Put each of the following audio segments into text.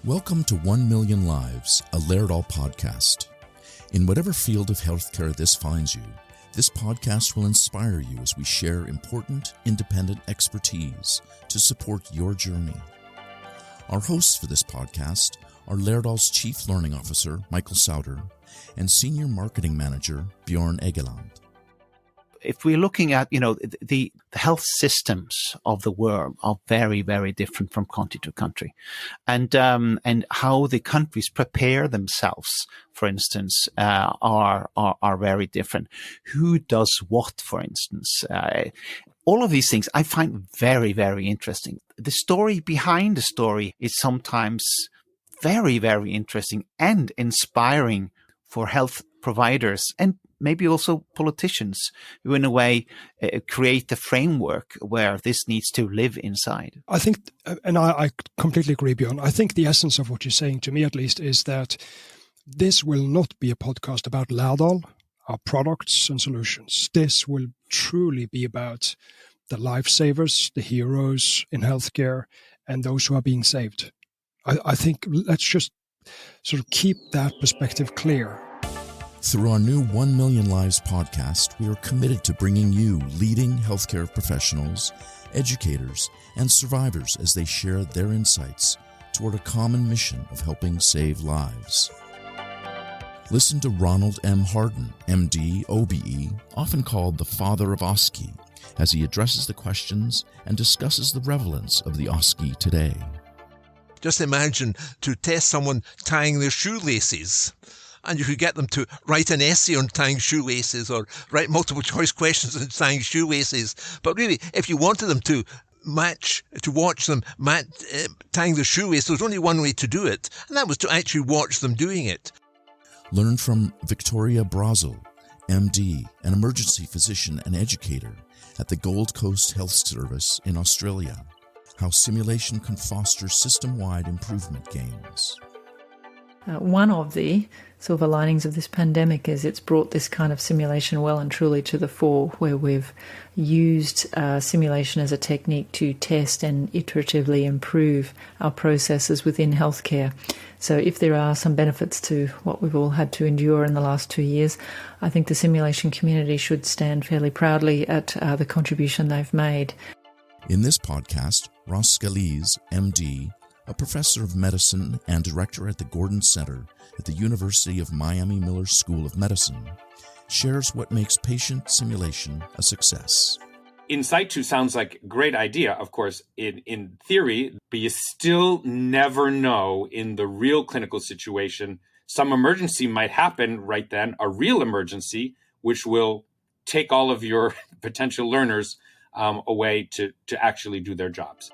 Welcome to 1 Million Lives, a Laerdal podcast. In whatever field of healthcare this finds you, this podcast will inspire you as we share important, independent expertise to support your journey. Our hosts for this podcast are Laerdal's Chief Learning Officer, Michael Sauter, and Senior Marketing Manager, Bjorn Egeland. If we're looking at, the health systems of the world are very, very different from country to country, and how the countries prepare themselves, for instance, are very different. Who does what, for instance? All of these things I find very, very interesting. The story behind the story is sometimes very, very interesting and inspiring for health providers and maybe also politicians who, in a way, create the framework where this needs to live inside. I think, and I completely agree, Bjorn, I think the essence of what you're saying, to me at least, is that this will not be a podcast about Laerdal, our products and solutions. This will truly be about the lifesavers, the heroes in healthcare, and those who are being saved. I think let's just sort of keep that perspective clear. Through our new 1 Million Lives podcast, we are committed to bringing you leading healthcare professionals, educators, and survivors as they share their insights toward a common mission of helping save lives. Listen to Ronald M. Harden, MD, OBE, often called the father of OSCE, as he addresses the questions and discusses the relevance of the OSCE today. Just imagine to test someone tying their shoelaces, and you could get them to write an essay on tying shoelaces or write multiple choice questions on tying shoelaces. But really, if you wanted them to watch them tying their shoelace, there was only one way to do it, and that was to actually watch them doing it. Learn from Victoria Brazel, MD, an emergency physician and educator at the Gold Coast Health Service in Australia, how simulation can foster system-wide improvement gains. One of the silver linings of this pandemic is it's brought this kind of simulation well and truly to the fore, where we've used simulation as a technique to test and iteratively improve our processes within healthcare. So if there are some benefits to what we've all had to endure in the last 2 years, I think the simulation community should stand fairly proudly at the contribution they've made. In this podcast, Ross Scalise, MD, a professor of medicine and director at the Gordon Center at the University of Miami Miller School of Medicine, shares what makes patient simulation a success. In situ sounds like a great idea, of course, in theory, but you still never know in the real clinical situation. Some emergency might happen right then, a real emergency, which will take all of your potential learners away to actually do their jobs.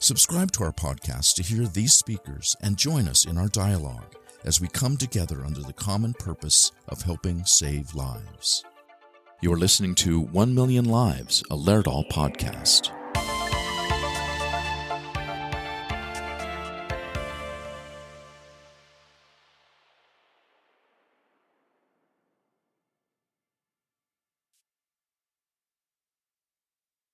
Subscribe to our podcast to hear these speakers and join us in our dialogue as we come together under the common purpose of helping save lives. You're listening to 1 Million Lives, a Laerdal podcast.